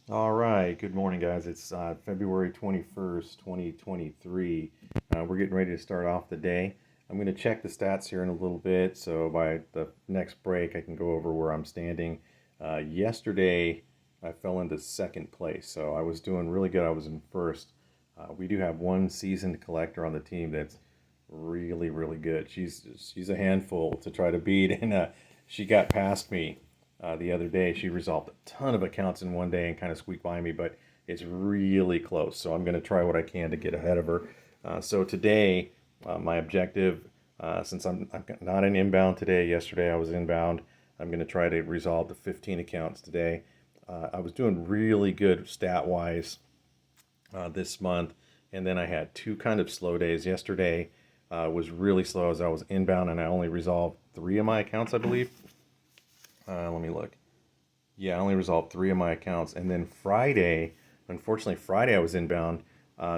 All right, good morning, guys. It's February 21st, 2023. We're getting ready to start off the day. I'm going to check the stats here in a little bit, so by the next break, I can go over where I'm standing. Yesterday, I fell into second place, so I was doing really good. I was in first. We do have one seasoned collector on the team that's really, really good. She's a handful to try to beat, and she got past me the other day. She resolved a ton of accounts in one day and kind of squeaked by me, but it's really close. So I'm going to try what I can to get ahead of her. So today, my objective, since I'm not in inbound today, yesterday I was inbound. I'm going to try to resolve the 15 accounts today. I was doing really good stat wise this month, and then I had two kind of slow days. Yesterday was really slow as I was inbound, and I only resolved three of my accounts, I believe. Let me look. Yeah, I only resolved three of my accounts. And then Friday, unfortunately, Friday I was inbound,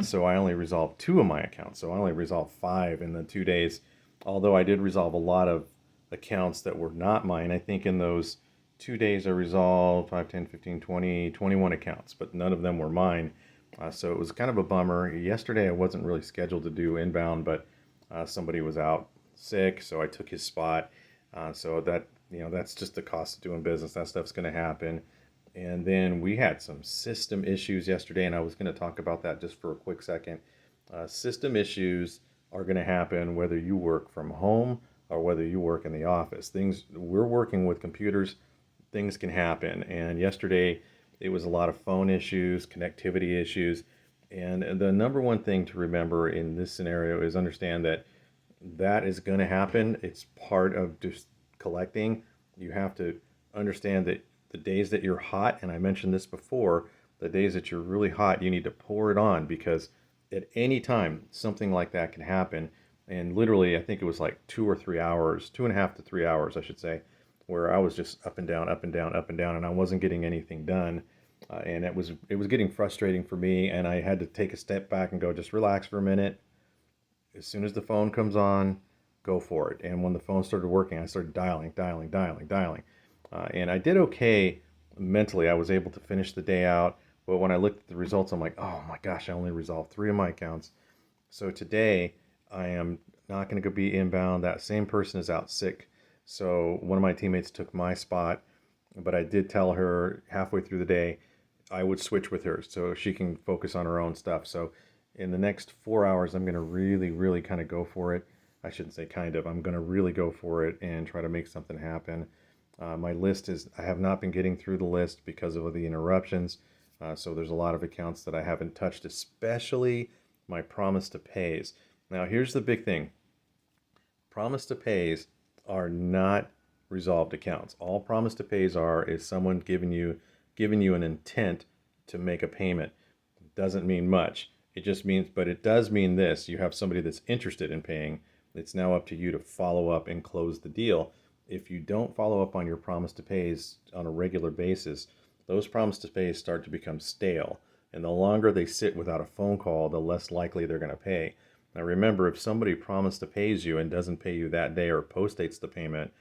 so I only resolved two of my accounts. So I only resolved five in the 2 days. Although I did resolve a lot of accounts that were not mine. I think in those 2 days I resolved 5, 10, 15, 20, 21 accounts, but none of them were mine. So it was kind of a bummer. Yesterday I wasn't really scheduled to do inbound, but somebody was out sick, so I took his spot. So that's just the cost of doing business. That stuff's going to happen. And then we had some system issues yesterday, and I was going to talk about that just for a quick second. System issues are going to happen whether you work from home or whether you work in the office. Things we're working with computers, things can happen. And yesterday it was a lot of phone issues, connectivity issues. And the number one thing to remember in this scenario is understand that that is going to happen. It's part of just collecting. You have to understand that the days that you're hot, and I mentioned this before, the days that you're really hot, you need to pour it on because at any time something like that can happen. And literally, I think it was like 2 or 3 hours, 2.5 to 3 hours, I should say, where I was just up and down, up and down, up and down, and I wasn't getting anything done. And it was getting frustrating for me, and I had to take a step back and go, just relax for a minute. As soon as the phone comes on, go for it. And when the phone started working, I started dialing, dialing, dialing, dialing. And I did okay mentally. I was able to finish the day out. But when I looked at the results, I'm like, oh my gosh, I only resolved three of my accounts. So today, I am not going to go be inbound. That same person is out sick. So one of my teammates took my spot. But I did tell her halfway through the day I would switch with her so she can focus on her own stuff. So in the next 4 hours, I'm going to really, really kind of go for it. I shouldn't say kind of. I'm going to really go for it and try to make something happen. My list is, I have not been getting through the list because of the interruptions. So there's a lot of accounts that I haven't touched, especially my promise to pays. Now, here's the big thing. Promise to pays are not resolved accounts. All promise to pays are is someone giving you an intent to make a payment. It doesn't mean much. It just means, but it does mean this: you have somebody that's interested in paying. It's now up to you to follow up and close the deal. If you don't follow up on your promise to pays on a regular basis, those promise to pays start to become stale. And the longer they sit without a phone call, the less likely they're going to pay. Now remember, if somebody promised to pays you and doesn't pay you that day or postdates the payment,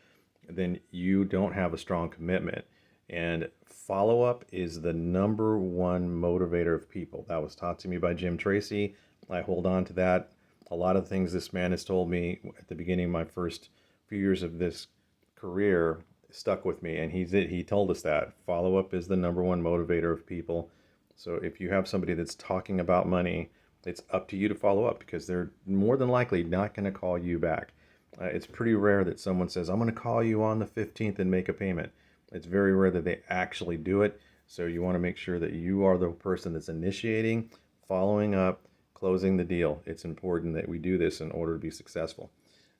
then you don't have a strong commitment. And follow up is the number one motivator of people. That was taught to me by Jim Tracy. I hold on to that. A lot of things this man has told me at the beginning of my first few years of this career stuck with me. And he told us that follow up is the number one motivator of people. So if you have somebody that's talking about money, it's up to you to follow up because they're more than likely not going to call you back. It's pretty rare that someone says, I'm going to call you on the 15th and make a payment. It's very rare that they actually do it. So you want to make sure that you are the person that's initiating, following up, closing the deal. It's important that we do this in order to be successful.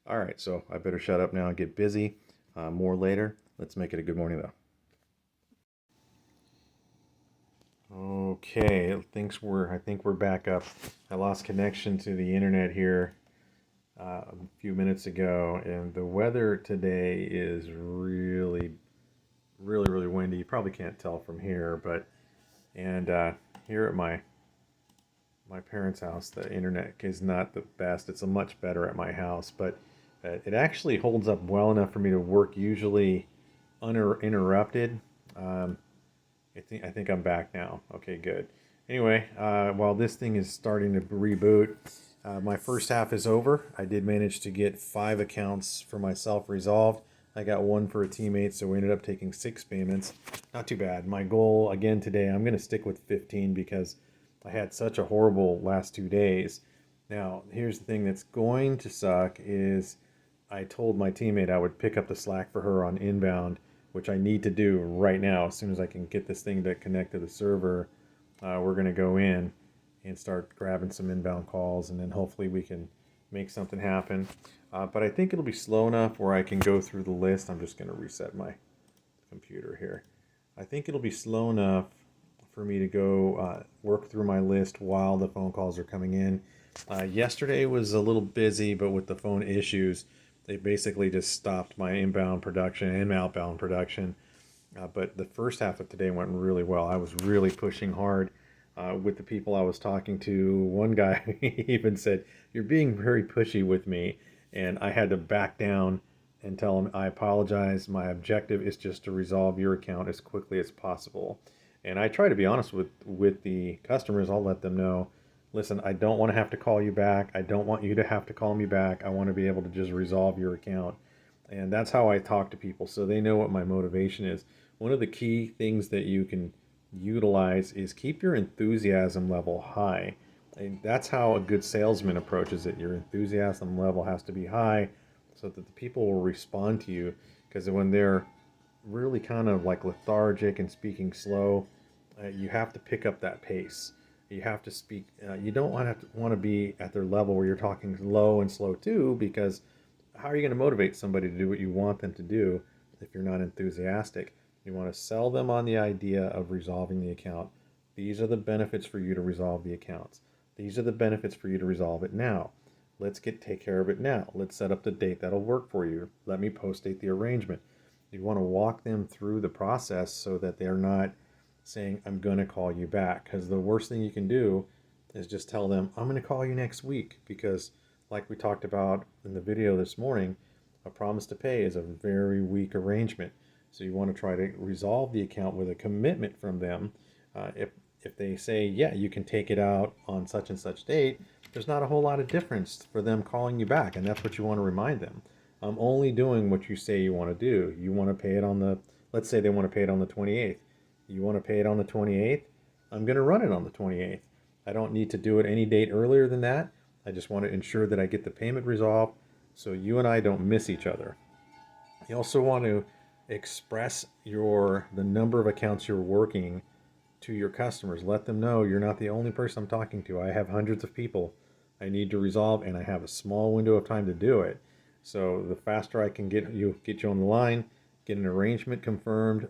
All right, so I better shut up now and get busy. More later. Let's make it a good morning, though. Okay, I think we're back up. I lost connection to the internet here a few minutes ago, and the weather today is really, really, really windy. You probably can't tell from here, but and here at my parents' house, the internet is not the best. It's a much better at my house, but it actually holds up well enough for me to work usually uninterrupted. Um, I think I'm back now. Okay, good. Anyway, while this thing is starting to reboot, my first half is over. I did manage to get 5 accounts for myself resolved. I got one for a teammate, so we ended up taking 6 payments. Not too bad. My goal again today, I'm going to stick with 15 because I had such a horrible last 2 days. Now, here's the thing that's going to suck is I told my teammate I would pick up the slack for her on inbound, which I need to do right now. As soon as I can get this thing to connect to the server, we're going to go in and start grabbing some inbound calls, and then hopefully we can make something happen. But I think it'll be slow enough where I can go through the list. I'm just going to reset my computer here. I think it'll be slow enough for me to go work through my list while the phone calls are coming in. Yesterday was a little busy, but with the phone issues, they basically just stopped my inbound production and outbound production. But the first half of today went really well. I was really pushing hard with the people I was talking to. One guy even said, "You're being very pushy with me," and I had to back down and tell him, "I apologize. My objective is just to resolve your account as quickly as possible." And I try to be honest with the customers. I'll let them know, listen, I don't want to have to call you back. I don't want you to have to call me back. I want to be able to just resolve your account. And that's how I talk to people, so they know what my motivation is. One of the key things that you can utilize is keep your enthusiasm level high. And that's how a good salesman approaches it. Your enthusiasm level has to be high so that the people will respond to you. Because when they're really kind of like lethargic and speaking slow, you have to pick up that pace. You have to speak. You don't want to be at their level where you're talking low and slow too, because how are you going to motivate somebody to do what you want them to do if you're not enthusiastic? You want to sell them on the idea of resolving the account. These are the benefits for you to resolve the accounts. These are the benefits for you to resolve it now. Let's take care of it now. Let's set up the date that'll work for you. Let me post date the arrangement. You want to walk them through the process so that they're not saying, "I'm going to call you back." Because the worst thing you can do is just tell them, "I'm going to call you next week." Because like we talked about in the video this morning, a promise to pay is a very weak arrangement. So you want to try to resolve the account with a commitment from them. If they say, "Yeah, you can take it out on such and such date," there's not a whole lot of difference for them calling you back, and that's what you want to remind them. I'm only doing what you say you want to do. You want to pay it on the, let's say they want to pay it on the 28th. You want to pay it on the 28th? I'm going to run it on the 28th. I don't need to do it any date earlier than that. I just want to ensure that I get the payment resolved so you and I don't miss each other. You also want to express the number of accounts you're working to your customers. Let them know you're not the only person I'm talking to. I have hundreds of people I need to resolve, and I have a small window of time to do it. So the faster I can get you on the line, get an arrangement confirmed,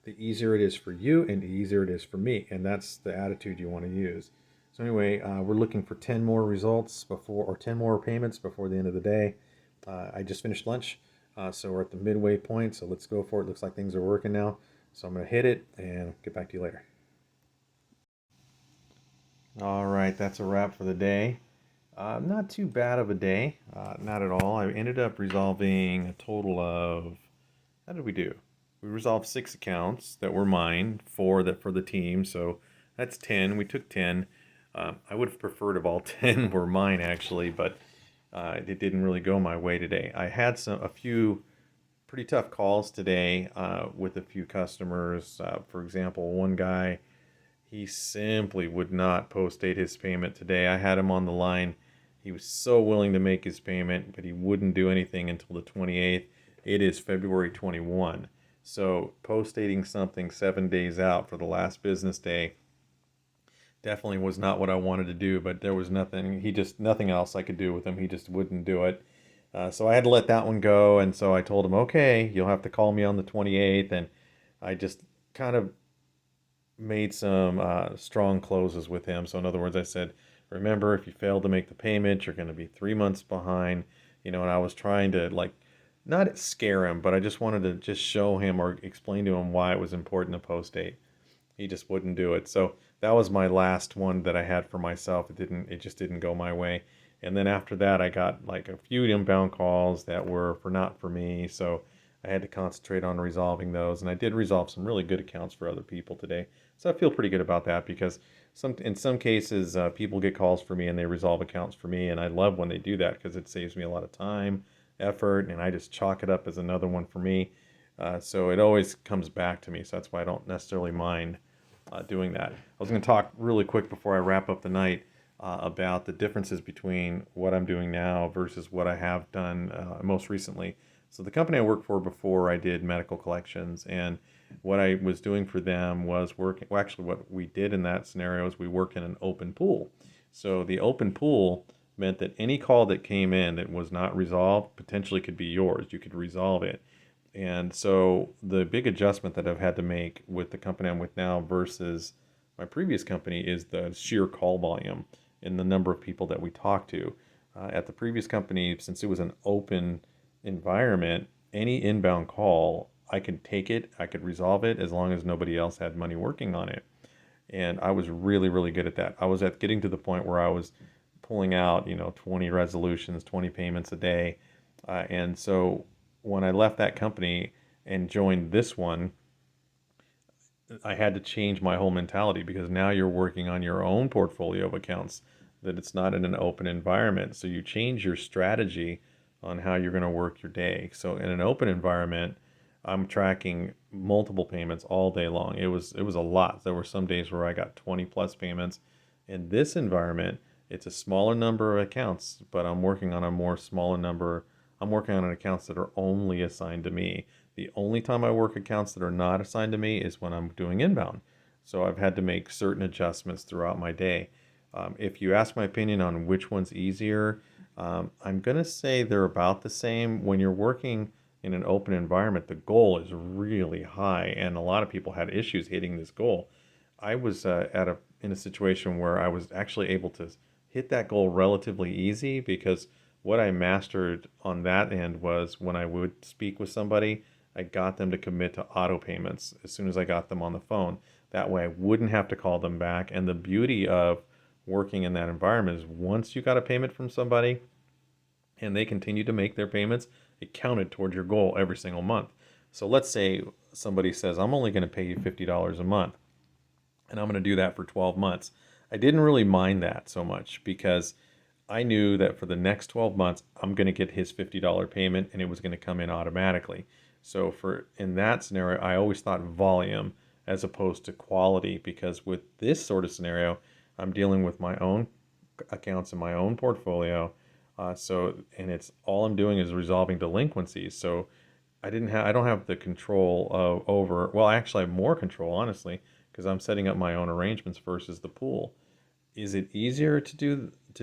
the easier it is for you and the easier it is for me. And that's the attitude you want to use. So anyway, we're looking for 10 more results or 10 more payments before the end of the day. I just finished lunch, so we're at the midway point. So let's go for it. Looks like things are working now. So I'm going to hit it and get back to you later. All right, that's a wrap for the day. Not too bad of a day, not at all. I ended up resolving a total of, how did we do? We resolved 6 accounts that were mine, 4 that for the team, so that's 10. We took 10. I would have preferred if all 10 were mine actually, but it didn't really go my way today. I had a few pretty tough calls today with a few customers. For example, one guy, he simply would not post date his payment today. I had him on the line. He was so willing to make his payment, but he wouldn't do anything until the 28th. It is February 21. So post dating something 7 days out for the last business day definitely was not what I wanted to do, but there was nothing else I could do with him. He just wouldn't do it. So I had to let that one go. And so I told him, okay, you'll have to call me on the 28th. And I just kind of made some strong closes with him. So in other words, I said, remember, if you fail to make the payment, you're going to be 3 months behind. And I was trying to not scare him, but I just wanted to just show him or explain to him why it was important to post date. He just wouldn't do it. So that was my last one that I had for myself. It just didn't go my way. And then after that, I got a few inbound calls that were not for me. So I had to concentrate on resolving those, and I did resolve some really good accounts for other people today. So I feel pretty good about that because in some cases people get calls for me and they resolve accounts for me, and I love when they do that because it saves me a lot of time, effort, and I just chalk it up as another one for me. So it always comes back to me. So that's why I don't necessarily mind doing that. I was going to talk really quick before I wrap up the night about the differences between what I'm doing now versus what I have done most recently. So the company I worked for before, I did medical collections, and what I was doing for them was working. Well, actually, what we did in that scenario is we work in an open pool. So the open pool meant that any call that came in that was not resolved potentially could be yours. You could resolve it. And so the big adjustment that I've had to make with the company I'm with now versus my previous company is the sheer call volume and the number of people that we talk to. At the previous company, since it was an open environment, any inbound call, I could take it, I could resolve it as long as nobody else had money working on it. And I was really, really good at that. I was at getting to the point where I was pulling out, 20 resolutions, 20 payments a day. And so when I left that company and joined this one, I had to change my whole mentality because now you're working on your own portfolio of accounts, that it's not in an open environment. So you change your strategy on how you're going to work your day. So in an open environment, I'm tracking multiple payments all day long. It was a lot. There were some days where I got 20 plus payments. In this environment, it's a smaller number of accounts, but I'm working on a more smaller number. I'm working on accounts that are only assigned to me. The only time I work accounts that are not assigned to me is when I'm doing inbound. So I've had to make certain adjustments throughout my day. If you ask my opinion on which one's easier, I'm going to say they're about the same. When you're working in an open environment, the goal is really high, and a lot of people had issues hitting this goal. I was in a situation where I was actually able to hit that goal relatively easy because what I mastered on that end was when I would speak with somebody, I got them to commit to auto payments as soon as I got them on the phone. That way I wouldn't have to call them back. And the beauty of working in that environment is once you got a payment from somebody and they continue to make their payments, it counted toward your goal every single month. So let's say somebody says, I'm only going to pay you $50 a month and I'm going to do that for 12 months. I didn't really mind that so much because I knew that for the next 12 months, I'm going to get his $50 payment and it was going to come in automatically. So for in that scenario, I always thought volume as opposed to quality because with this sort of scenario, I'm dealing with my own accounts in my own portfolio. And it's all I'm doing is resolving delinquencies. So I don't have the control of over, well, I actually have more control, honestly, because I'm setting up my own arrangements versus the pool. Is it easier to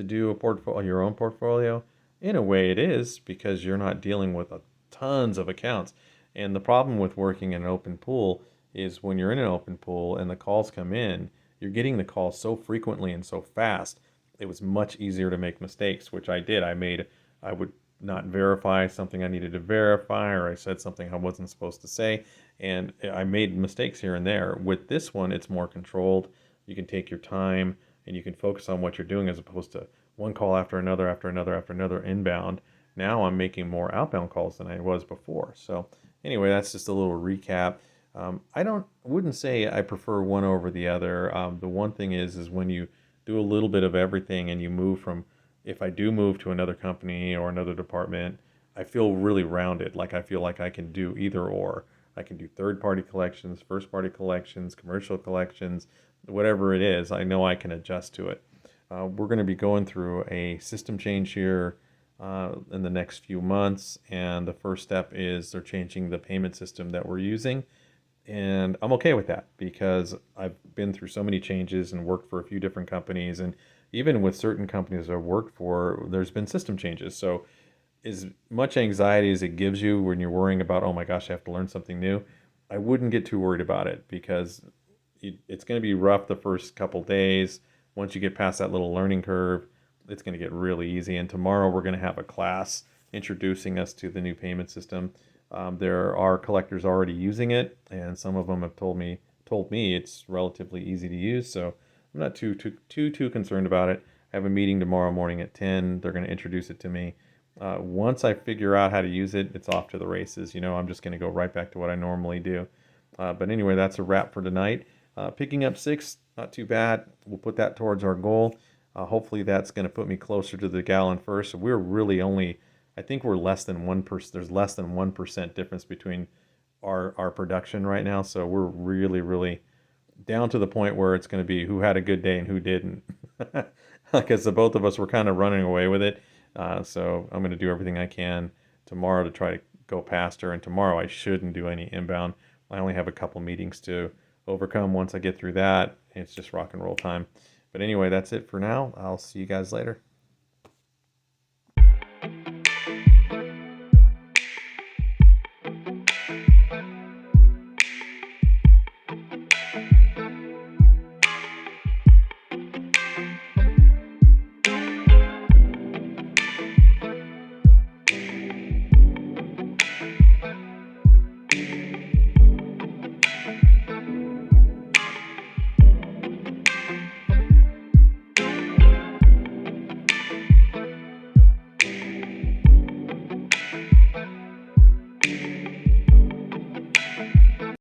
do a portfolio, your own portfolio? In a way, it is because you're not dealing with tons of accounts. And the problem with working in an open pool is when you're in an open pool and the calls come in, you're getting the calls so frequently and so fast. It was much easier to make mistakes, which I did. I would not verify something I needed to verify, or I said something I wasn't supposed to say, and I made mistakes here and there. With this one, it's more controlled. You can take your time and you can focus on what you're doing as opposed to one call after another, after another, after another inbound. Now I'm making more outbound calls than I was before. So anyway, that's just a little recap. Wouldn't say I prefer one over the other. The one thing is when you do a little bit of everything and you move from, if I do move to another company or another department, I feel really rounded. Like I feel like I can do either or. I can do third party collections, first party collections, commercial collections, whatever it is. I know I can adjust to it. We're going to be going through a system change here in the next few months, and the first step is they're changing the payment system that we're using. And I'm okay with that because I've been through so many changes and worked for a few different companies. And even with certain companies I've worked for, there's been system changes. So, as much anxiety as it gives you when you're worrying about, oh my gosh, I have to learn something new, I wouldn't get too worried about it because it's going to be rough the first couple days. Once you get past that little learning curve, it's going to get really easy. And tomorrow we're going to have a class introducing us to the new payment system. There are collectors already using it, and some of them have told me it's relatively easy to use. So I'm not too concerned about it. I have a meeting tomorrow morning at 10. They're going to introduce it to me, Once I figure out how to use it, it's off to the races. I'm just going to go right back to what I normally do. But anyway, that's a wrap for tonight. Picking up 6, not too bad. We'll put that towards our goal. Hopefully that's going to put me closer to the gallon first. So we're really only, I think we're less than 1%. There's less than 1% difference between our production right now. So we're really, really down to the point where it's going to be who had a good day and who didn't. Because the both of us were kind of running away with it. So I'm going to do everything I can tomorrow to try to go past her. And tomorrow I shouldn't do any inbound. I only have a couple meetings to overcome. Once I get through that, it's just rock and roll time. But anyway, that's it for now. I'll see you guys later.